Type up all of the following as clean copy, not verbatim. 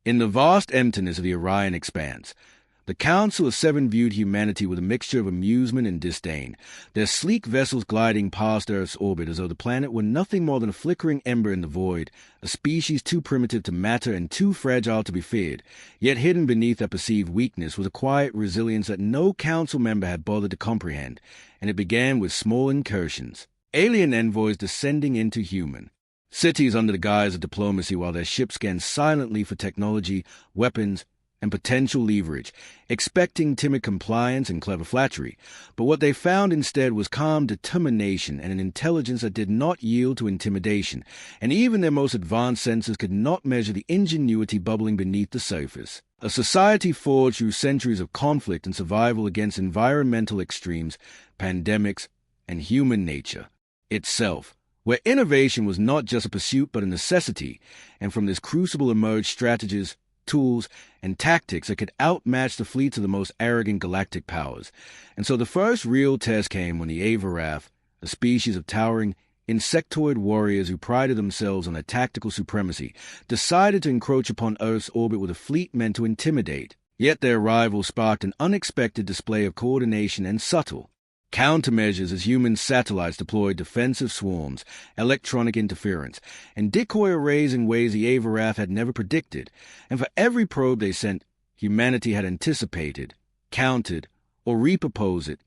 In the vast emptiness of the Orion expanse, the Council of Seven viewed humanity with a mixture of amusement and disdain, their sleek vessels gliding past Earth's orbit as though the planet were nothing more than a flickering ember in the void, a species too primitive to matter and too fragile to be feared. Yet hidden beneath their perceived weakness was a quiet resilience that no Council member had bothered to comprehend, and it began with small incursions. Alien envoys descending into human cities under the guise of diplomacy while their ships scanned silently for technology, weapons, and potential leverage, expecting timid compliance and clever flattery. But what they found instead was calm determination and an intelligence that did not yield to intimidation, and even their most advanced senses could not measure the ingenuity bubbling beneath the surface. A society forged through centuries of conflict and survival against environmental extremes, pandemics, and human nature itself, where innovation was not just a pursuit but a necessity, and from this crucible emerged strategies, tools, and tactics that could outmatch the fleets of the most arrogant galactic powers. And so the first real test came when the Avarath, a species of towering insectoid warriors who prided themselves on their tactical supremacy, decided to encroach upon Earth's orbit with a fleet meant to intimidate. Yet their arrival sparked an unexpected display of coordination and subtle countermeasures as human satellites deployed defensive swarms, electronic interference, and decoy arrays in ways the Avarath had never predicted. And for every probe they sent, humanity had anticipated, countered, or reproposed it,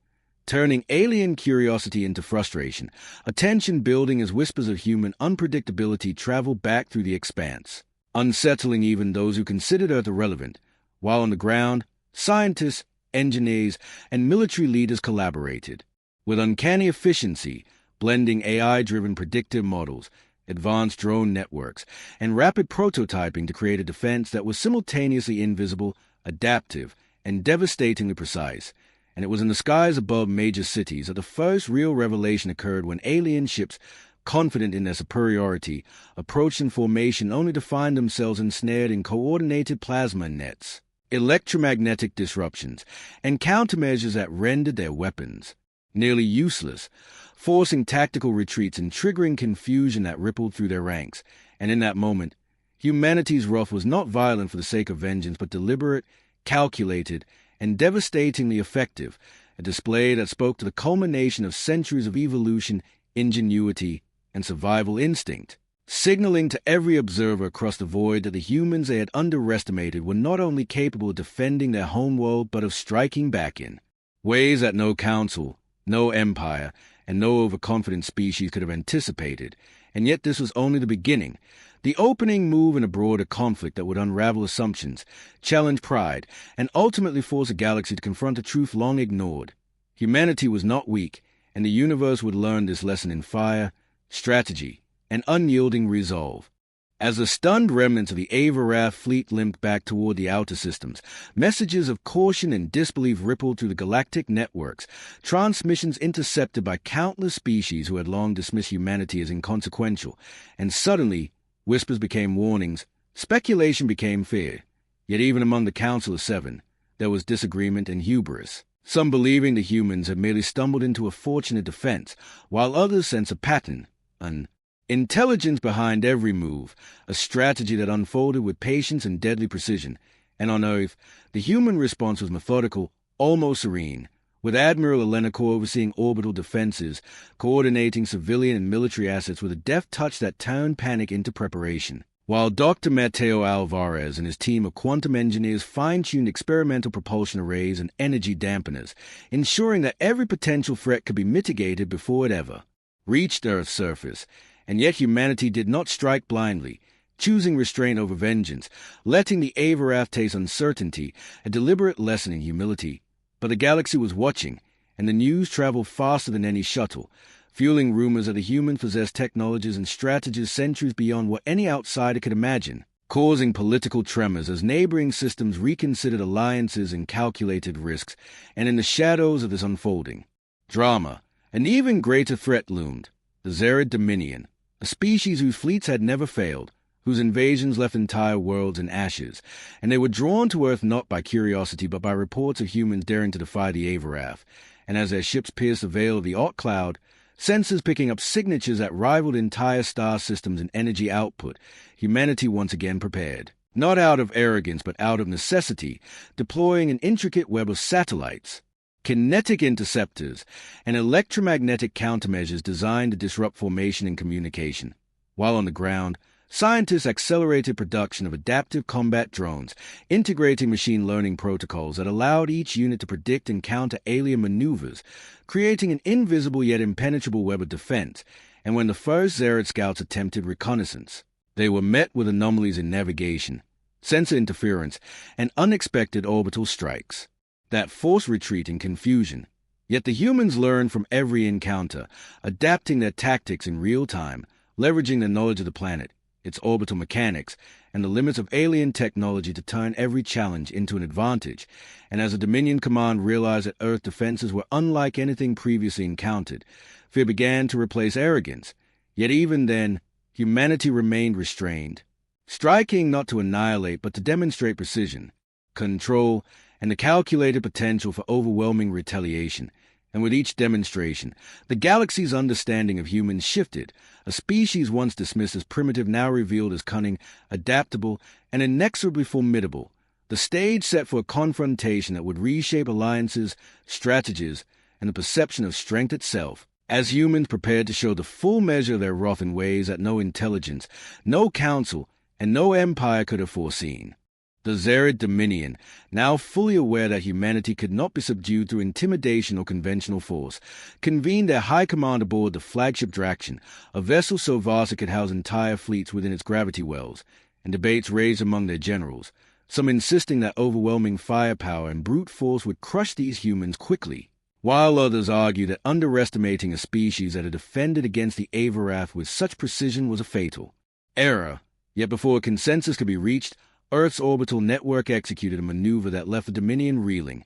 turning alien curiosity into frustration, a tension building as whispers of human unpredictability traveled back through the expanse, unsettling even those who considered Earth irrelevant, while on the ground, scientists, engineers, and military leaders collaborated, with uncanny efficiency, blending AI-driven predictive models, advanced drone networks, and rapid prototyping to create a defense that was simultaneously invisible, adaptive, and devastatingly precise. And it was in the skies above major cities that the first real revelation occurred when alien ships, confident in their superiority, approached in formation only to find themselves ensnared in coordinated plasma nets, electromagnetic disruptions, and countermeasures that rendered their weapons nearly useless, forcing tactical retreats and triggering confusion that rippled through their ranks. And in that moment, humanity's wrath was not violent for the sake of vengeance, but deliberate, calculated, and devastatingly effective, a display that spoke to the culmination of centuries of evolution, ingenuity, and survival instinct, signaling to every observer across the void that the humans they had underestimated were not only capable of defending their homeworld but of striking back in ways that no council, no empire, and no overconfident species could have anticipated. And yet this was only the beginning, the opening move in a broader conflict that would unravel assumptions, challenge pride, and ultimately force a galaxy to confront a truth long ignored. Humanity was not weak, and the universe would learn this lesson in fire, strategy, and unyielding resolve. As the stunned remnants of the Avarath fleet limped back toward the outer systems, messages of caution and disbelief rippled through the galactic networks, transmissions intercepted by countless species who had long dismissed humanity as inconsequential, and suddenly whispers became warnings, speculation became fear. Yet even among the Council of Seven, there was disagreement and hubris, some believing the humans had merely stumbled into a fortunate defense, while others sensed a pattern, an intelligence behind every move, a strategy that unfolded with patience and deadly precision. And on Earth, the human response was methodical, almost serene, with Admiral Elenacore overseeing orbital defenses, coordinating civilian and military assets with a deft touch that turned panic into preparation, while Dr. Mateo Alvarez and his team of quantum engineers fine-tuned experimental propulsion arrays and energy dampeners, ensuring that every potential threat could be mitigated before it ever reached Earth's surface. And yet humanity did not strike blindly, choosing restraint over vengeance, letting the Avarath taste uncertainty, a deliberate lesson in humility. But the galaxy was watching, and the news traveled faster than any shuttle, fueling rumors that the humans possessed technologies and strategies centuries beyond what any outsider could imagine, causing political tremors as neighboring systems reconsidered alliances and calculated risks. And in the shadows of this unfolding drama, an even greater threat loomed: the Xarid Dominion, a species whose fleets had never failed, whose invasions left entire worlds in ashes, and they were drawn to Earth not by curiosity but by reports of humans daring to defy the Avarath. And as their ships pierced the veil of the Oort cloud, sensors picking up signatures that rivaled entire star systems in energy output, humanity once again prepared. not out of arrogance but out of necessity, deploying an intricate web of satellites, kinetic interceptors, and electromagnetic countermeasures designed to disrupt formation and communication. While on the ground, scientists accelerated production of adaptive combat drones, integrating machine learning protocols that allowed each unit to predict and counter alien maneuvers, creating an invisible yet impenetrable web of defense. And when the first Xarid scouts attempted reconnaissance, they were met with anomalies in navigation, sensor interference, and unexpected orbital strikes that forced retreat and confusion. Yet the humans learned from every encounter, adapting their tactics in real time, leveraging their knowledge of the planet, its orbital mechanics, and the limits of alien technology to turn every challenge into an advantage. And as the Dominion Command realized that Earth defenses were unlike anything previously encountered, fear began to replace arrogance. Yet even then, humanity remained restrained, striking not to annihilate but to demonstrate precision, control, and the calculated potential for overwhelming retaliation. And with each demonstration, the galaxy's understanding of humans shifted. A species once dismissed as primitive now revealed as cunning, adaptable, and inexorably formidable. The stage set for a confrontation that would reshape alliances, strategies, and the perception of strength itself. As humans prepared to show the full measure of their wrath in ways that no intelligence, no council, and no empire could have foreseen. The Xarid Dominion, now fully aware that humanity could not be subdued through intimidation or conventional force, convened their high command aboard the flagship Draction, a vessel so vast it could house entire fleets within its gravity wells, and debates raged among their generals, some insisting that overwhelming firepower and brute force would crush these humans quickly, while others argued that underestimating a species that had defended against the Avarath with such precision was a fatal error. Yet before a consensus could be reached, Earth's orbital network executed a maneuver that left the Dominion reeling.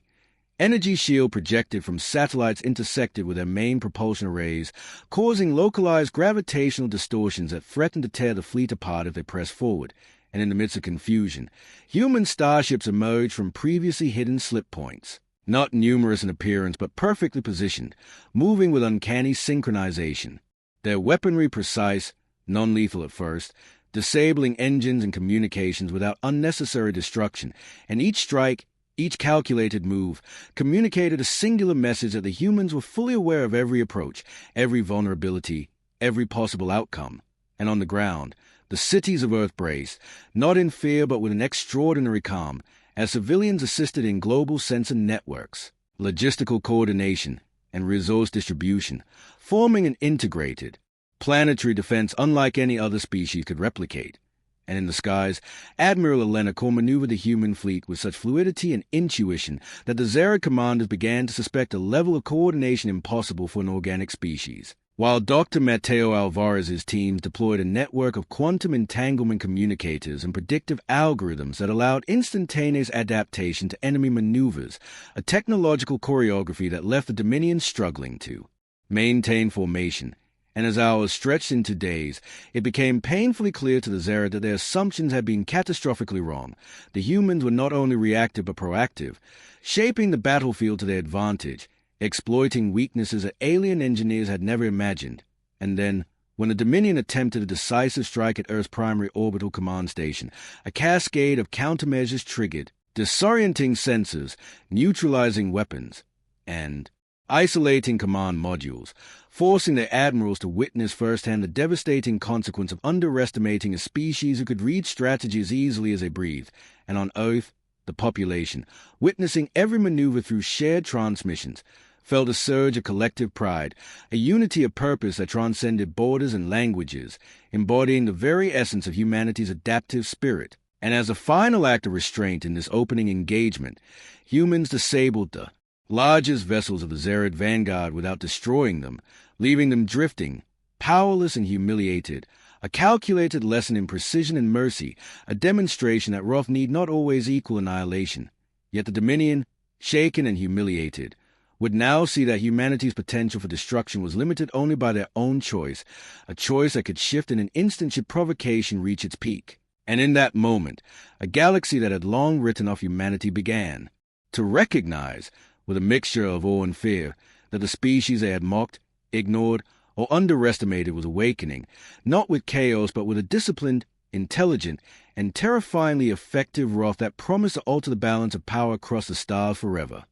Energy shield projected from satellites intersected with their main propulsion arrays, causing localized gravitational distortions that threatened to tear the fleet apart if they pressed forward. And in the midst of confusion, human starships emerged from previously hidden slip points, not numerous in appearance but perfectly positioned, moving with uncanny synchronization. Their weaponry precise, non-lethal at first, disabling engines and communications without unnecessary destruction, and each strike, each calculated move, communicated a singular message that the humans were fully aware of every approach, every vulnerability, every possible outcome. And on the ground, the cities of Earth braced, not in fear but with an extraordinary calm, as civilians assisted in global sensor networks, logistical coordination, and resource distribution, forming an integrated, planetary defense unlike any other species could replicate. And in the skies, Admiral Elena maneuvered the human fleet with such fluidity and intuition that the Xarid commanders began to suspect a level of coordination impossible for an organic species. While Dr. Mateo Alvarez's teams deployed a network of quantum entanglement communicators and predictive algorithms that allowed instantaneous adaptation to enemy maneuvers, a technological choreography that left the Dominion struggling to maintain formation. And as hours stretched into days, it became painfully clear to the Xarid that their assumptions had been catastrophically wrong. The humans were not only reactive but proactive, shaping the battlefield to their advantage, exploiting weaknesses that alien engineers had never imagined. And then, when the Dominion attempted a decisive strike at Earth's primary orbital command station, a cascade of countermeasures triggered, disorienting sensors, neutralizing weapons, and isolating command modules, forcing their admirals to witness firsthand the devastating consequence of underestimating a species who could read strategy as easily as they breathed. And on Earth, the population, witnessing every maneuver through shared transmissions, felt a surge of collective pride, a unity of purpose that transcended borders and languages, embodying the very essence of humanity's adaptive spirit. And as a final act of restraint in this opening engagement, humans disabled the largest vessels of the Xarid vanguard without destroying them, leaving them drifting, powerless and humiliated, a calculated lesson in precision and mercy, a demonstration that wrath need not always equal annihilation. Yet the Dominion, shaken and humiliated, would now see that humanity's potential for destruction was limited only by their own choice, a choice that could shift in an instant should provocation reach its peak. And in that moment, a galaxy that had long written off humanity began to recognize, with a mixture of awe and fear, that the species they had mocked, ignored, or underestimated was awakening, not with chaos but with a disciplined, intelligent, and terrifyingly effective wrath that promised to alter the balance of power across the stars forever.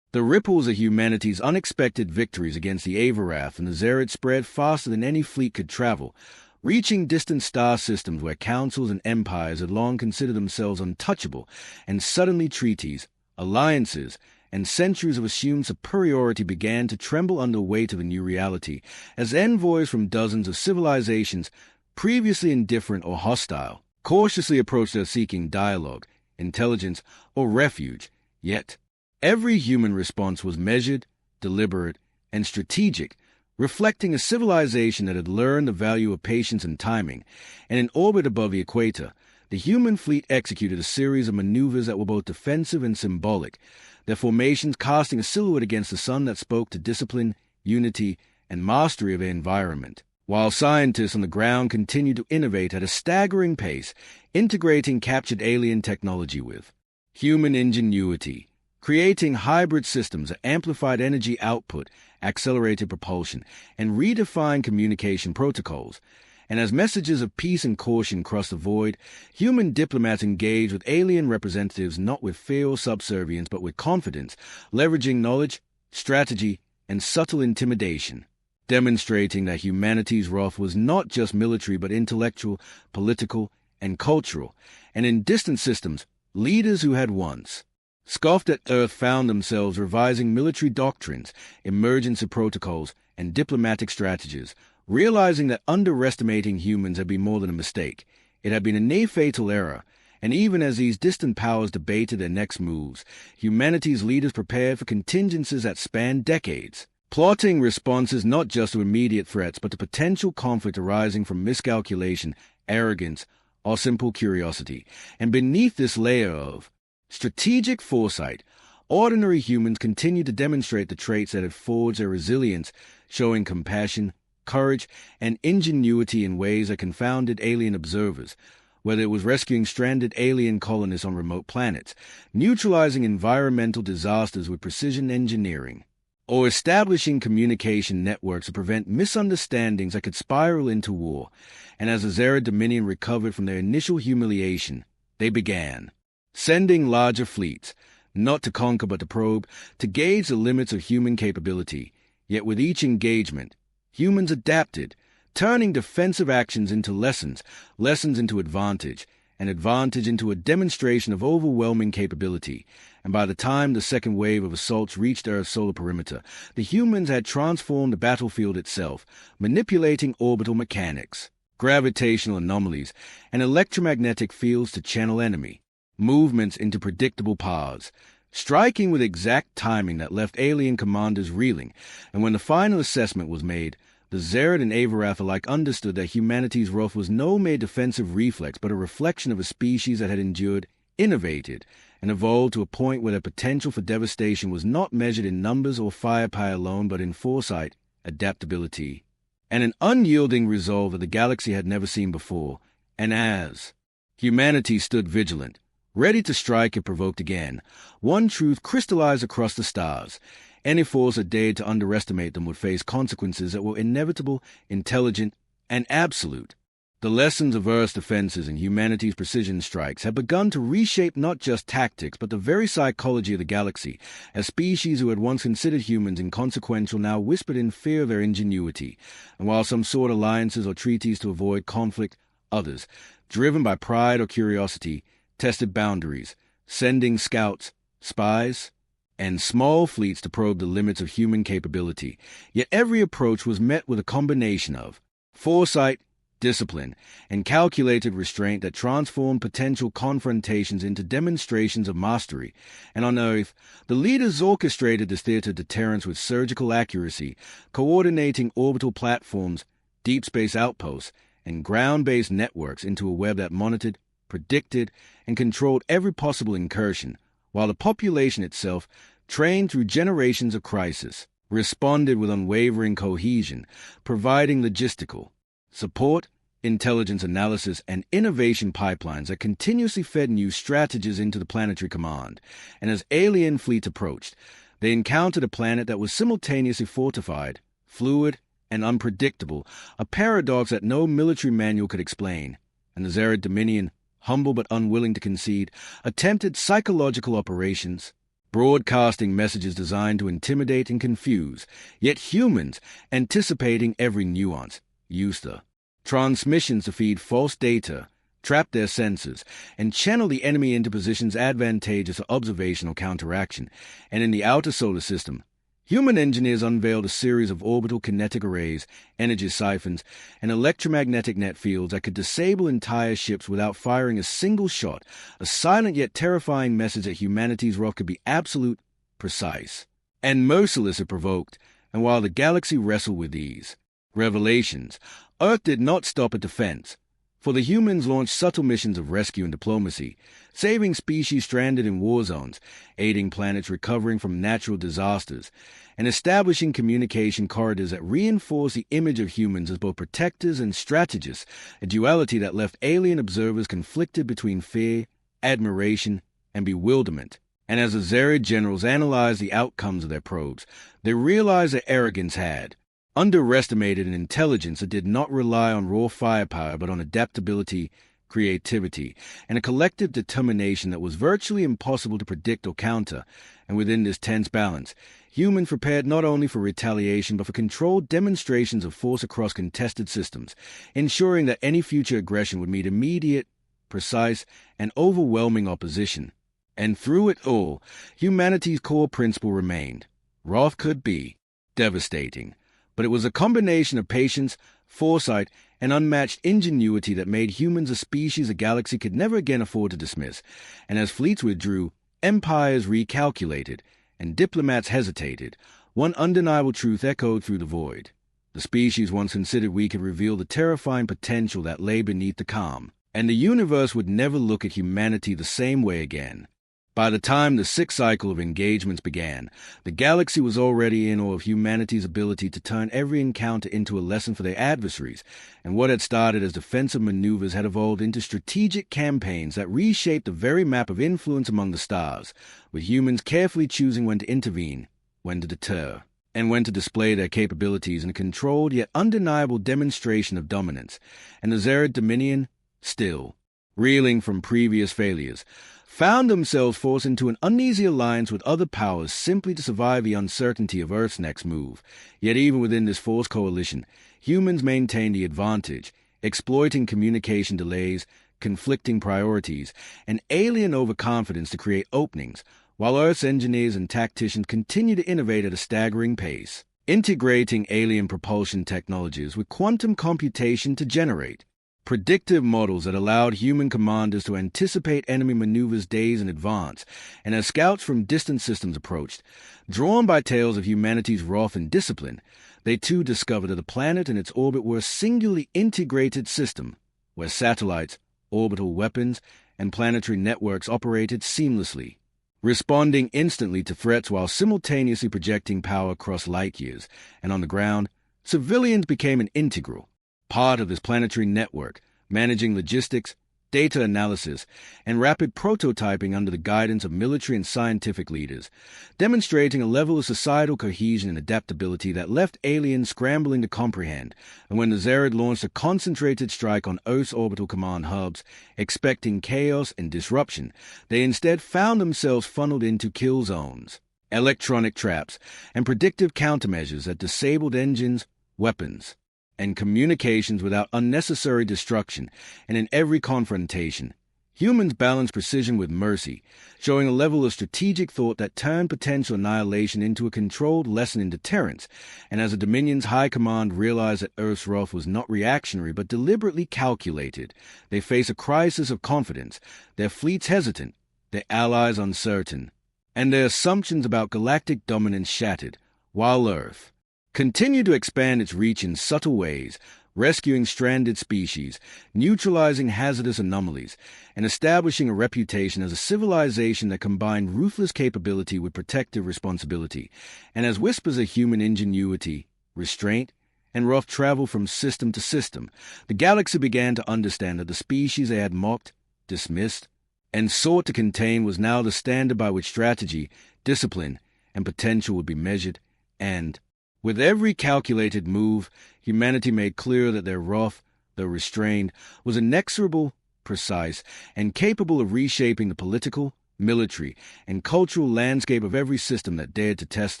The ripples of humanity's unexpected victories against the Avarath and the Xarid spread faster than any fleet could travel, reaching distant star systems where councils and empires had long considered themselves untouchable, and suddenly treaties, alliances, and centuries of assumed superiority began to tremble under the weight of a new reality, as envoys from dozens of civilizations, previously indifferent or hostile, cautiously approached her seeking dialogue, intelligence, or refuge. Yet, every human response was measured, deliberate, and strategic, reflecting a civilization that had learned the value of patience and timing, and in orbit above the equator, the human fleet executed a series of maneuvers that were both defensive and symbolic, their formations casting a silhouette against the sun that spoke to discipline, unity, and mastery of their environment, while scientists on the ground continued to innovate at a staggering pace, integrating captured alien technology with human ingenuity, creating hybrid systems that amplified energy output, accelerated propulsion, and redefined communication protocols. And as messages of peace and caution crossed the void, human diplomats engaged with alien representatives not with fear or subservience, but with confidence, leveraging knowledge, strategy, and subtle intimidation, demonstrating that humanity's wrath was not just military but intellectual, political, and cultural, and in distant systems, leaders who had once scoffed at Earth found themselves revising military doctrines, emergency protocols, and diplomatic strategies, realizing that underestimating humans had been more than a mistake. It had been a near-fatal error, and even as these distant powers debated their next moves, humanity's leaders prepared for contingencies that spanned decades, plotting responses not just to immediate threats but to potential conflict arising from miscalculation, arrogance, or simple curiosity. And beneath this layer of strategic foresight, ordinary humans continued to demonstrate the traits that had forged their resilience, showing compassion, courage, and ingenuity in ways that confounded alien observers, whether it was rescuing stranded alien colonists on remote planets, neutralizing environmental disasters with precision engineering, or establishing communication networks to prevent misunderstandings that could spiral into war. And as the Xarid Dominion recovered from their initial humiliation, they began sending larger fleets, not to conquer but to probe, to gauge the limits of human capability. Yet with each engagement, humans adapted, turning defensive actions into lessons, lessons into advantage, and advantage into a demonstration of overwhelming capability. And by the time the second wave of assaults reached Earth's solar perimeter, the humans had transformed the battlefield itself, manipulating orbital mechanics, gravitational anomalies, and electromagnetic fields to channel enemy movements into predictable paths, striking with exact timing that left alien commanders reeling. And when the final assessment was made, the Xarid and Avarath alike understood that humanity's wrath was no mere defensive reflex, but a reflection of a species that had endured, innovated, and evolved to a point where their potential for devastation was not measured in numbers or firepower alone, but in foresight, adaptability, and an unyielding resolve that the galaxy had never seen before. And as humanity stood vigilant, ready to strike if provoked again, one truth crystallized across the stars: any force that dared to underestimate them would face consequences that were inevitable, intelligent, and absolute. The lessons of Earth's defenses and humanity's precision strikes had begun to reshape not just tactics but the very psychology of the galaxy, as species who had once considered humans inconsequential now whispered in fear of their ingenuity. And while some sought alliances or treaties to avoid conflict, others, driven by pride or curiosity, tested boundaries, sending scouts, spies, and small fleets to probe the limits of human capability. Yet every approach was met with a combination of foresight, discipline, and calculated restraint that transformed potential confrontations into demonstrations of mastery. And on Earth, the leaders orchestrated this theater of deterrence with surgical accuracy, coordinating orbital platforms, deep space outposts, and ground-based networks into a web that monitored, predicted, and controlled every possible incursion, while the population itself, trained through generations of crisis, responded with unwavering cohesion, providing logistical support, intelligence analysis, and innovation pipelines that continuously fed new strategies into the planetary command. And as alien fleets approached, they encountered a planet that was simultaneously fortified, fluid, and unpredictable, a paradox that no military manual could explain. and the Xarid Dominion, humble but unwilling to concede, attempted psychological operations, broadcasting messages designed to intimidate and confuse, yet humans, anticipating every nuance, used the transmissions to feed false data, trap their senses, and channel the enemy into positions advantageous for observational counteraction. And in the outer solar system, human engineers unveiled a series of orbital kinetic arrays, energy siphons, and electromagnetic net fields that could disable entire ships without firing a single shot, a silent yet terrifying message that humanity's wrath could be absolute, precise, and merciless if provoked. And while the galaxy wrestled with these revelations, Earth did not stop at defense, for the humans launched subtle missions of rescue and diplomacy, saving species stranded in war zones, aiding planets recovering from natural disasters, and establishing communication corridors that reinforce the image of humans as both protectors and strategists, a duality that left alien observers conflicted between fear, admiration, and bewilderment. And as the Xarid generals analyzed the outcomes of their probes, they realized that arrogance had underestimated an intelligence that did not rely on raw firepower but on adaptability, creativity, and a collective determination that was virtually impossible to predict or counter. And within this tense balance, humans prepared not only for retaliation but for controlled demonstrations of force across contested systems, ensuring that any future aggression would meet immediate, precise, and overwhelming opposition. And through it all, humanity's core principle remained: wrath could be devastating, but it was a combination of patience, foresight, and unmatched ingenuity that made humans a species the galaxy could never again afford to dismiss. And as fleets withdrew, empires recalculated, and diplomats hesitated, one undeniable truth echoed through the void. The species once considered weak had revealed the terrifying potential that lay beneath the calm, and the universe would never look at humanity the same way again. By the time the sixth cycle of engagements began, the galaxy was already in awe of humanity's ability to turn every encounter into a lesson for their adversaries, and what had started as defensive maneuvers had evolved into strategic campaigns that reshaped the very map of influence among the stars, with humans carefully choosing when to intervene, when to deter, and when to display their capabilities in a controlled yet undeniable demonstration of dominance. And the Xarid Dominion, still reeling from previous failures, found themselves forced into an uneasy alliance with other powers simply to survive the uncertainty of Earth's next move. Yet even within this forced coalition, humans maintained the advantage, exploiting communication delays, conflicting priorities, and alien overconfidence to create openings, while Earth's engineers and tacticians continue to innovate at a staggering pace, integrating alien propulsion technologies with quantum computation to generate predictive models that allowed human commanders to anticipate enemy maneuvers days in advance. And as scouts from distant systems approached, drawn by tales of humanity's wrath and discipline, they too discovered that the planet and its orbit were a singularly integrated system, where satellites, orbital weapons, and planetary networks operated seamlessly, responding instantly to threats while simultaneously projecting power across light years. And on the ground, civilians became an integral part of this planetary network, managing logistics, data analysis, and rapid prototyping under the guidance of military and scientific leaders, demonstrating a level of societal cohesion and adaptability that left aliens scrambling to comprehend. And when the Xarid launched a concentrated strike on Earth's orbital command hubs, expecting chaos and disruption, they instead found themselves funneled into kill zones, electronic traps, and predictive countermeasures that disabled engines, weapons, and communications without unnecessary destruction. And in every confrontation, humans balanced precision with mercy, showing a level of strategic thought that turned potential annihilation into a controlled lesson in deterrence. And as the Dominion's high command realized that Earth's wrath was not reactionary but deliberately calculated, they faced a crisis of confidence, their fleets hesitant, their allies uncertain, and their assumptions about galactic dominance shattered, while Earth continued to expand its reach in subtle ways, rescuing stranded species, neutralizing hazardous anomalies, and establishing a reputation as a civilization that combined ruthless capability with protective responsibility. And as whispers of human ingenuity, restraint, and rough travel from system to system, the galaxy began to understand that the species they had mocked, dismissed, and sought to contain was now the standard by which strategy, discipline, and potential would be measured. And with every calculated move, humanity made clear that their wrath though restrained, was inexorable, precise, and capable of reshaping the political, military, and cultural landscape of every system that dared to test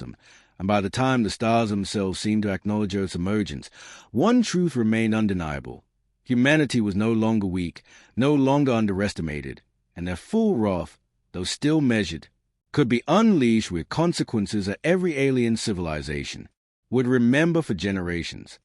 them. And by the time the stars themselves seemed to acknowledge Earth's emergence, one truth remained undeniable. Humanity was no longer weak, no longer underestimated, and their full wrath, though still measured, could be unleashed with consequences that every alien civilization would remember for generations.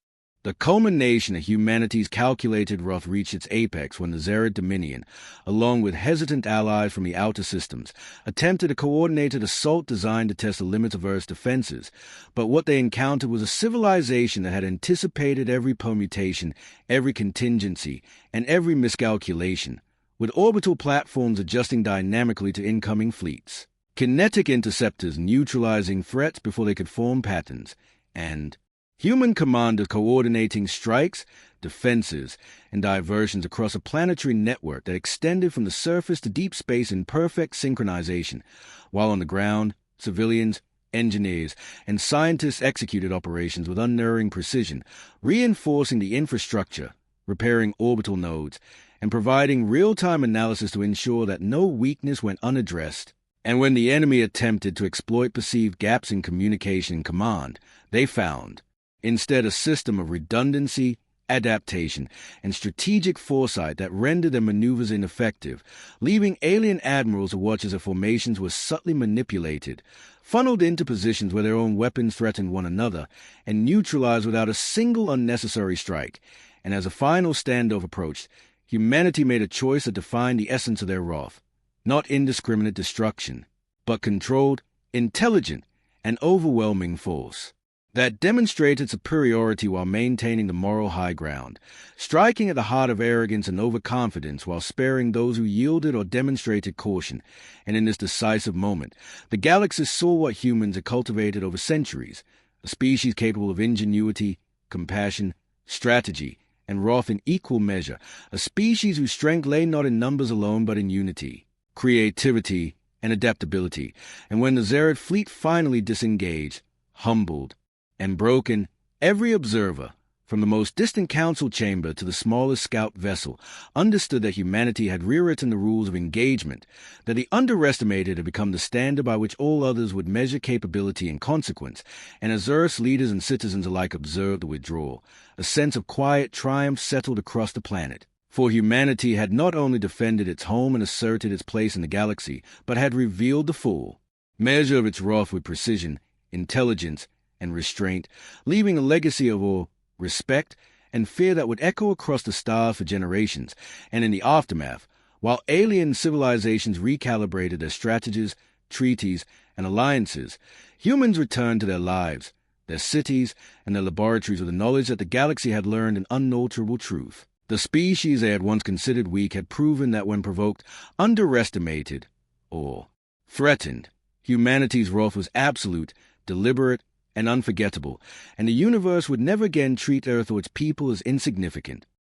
The culmination of humanity's calculated wrath reached its apex when the Xarid Dominion, along with hesitant allies from the outer systems, attempted a coordinated assault designed to test the limits of Earth's defenses. But what they encountered was a civilization that had anticipated every permutation, every contingency, and every miscalculation, with orbital platforms adjusting dynamically to incoming fleets, kinetic interceptors neutralizing threats before they could form patterns, and human commanders coordinating strikes, defenses, and diversions across a planetary network that extended from the surface to deep space in perfect synchronization, while on the ground, civilians, engineers, and scientists executed operations with unerring precision, reinforcing the infrastructure, repairing orbital nodes, and providing real-time analysis to ensure that no weakness went unaddressed. And when the enemy attempted to exploit perceived gaps in communication and command, they found instead a system of redundancy, adaptation, and strategic foresight that rendered their maneuvers ineffective, leaving alien admirals to watch as their formations were subtly manipulated, funneled into positions where their own weapons threatened one another, and neutralized without a single unnecessary strike. And as a final standoff approached, humanity made a choice that defined the essence of their wrath. Not indiscriminate destruction, but controlled, intelligent, and overwhelming force that demonstrated superiority while maintaining the moral high ground, striking at the heart of arrogance and overconfidence while sparing those who yielded or demonstrated caution. And in this decisive moment, the galaxy saw what humans had cultivated over centuries, a species capable of ingenuity, compassion, strategy, and wrath in equal measure, a species whose strength lay not in numbers alone but in unity, creativity, and adaptability. And when the Xarid fleet finally disengaged, humbled, and broken, every observer, from the most distant council chamber to the smallest scout vessel, understood that humanity had rewritten the rules of engagement, that the underestimated had become the standard by which all others would measure capability and consequence. And as Earth's leaders and citizens alike observed the withdrawal, a sense of quiet triumph settled across the planet. For humanity had not only defended its home and asserted its place in the galaxy, but had revealed the full measure of its wrath with precision, intelligence, and restraint, leaving a legacy of awe, respect, and fear that would echo across the stars for generations. And in the aftermath, while alien civilizations recalibrated their strategies, treaties, and alliances, humans returned to their lives, their cities, and their laboratories with the knowledge that the galaxy had learned an unalterable truth. The species they had once considered weak had proven that when provoked, underestimated, or threatened, humanity's wrath was absolute, deliberate, and unforgettable, and the universe would never again treat Earth or its people as insignificant.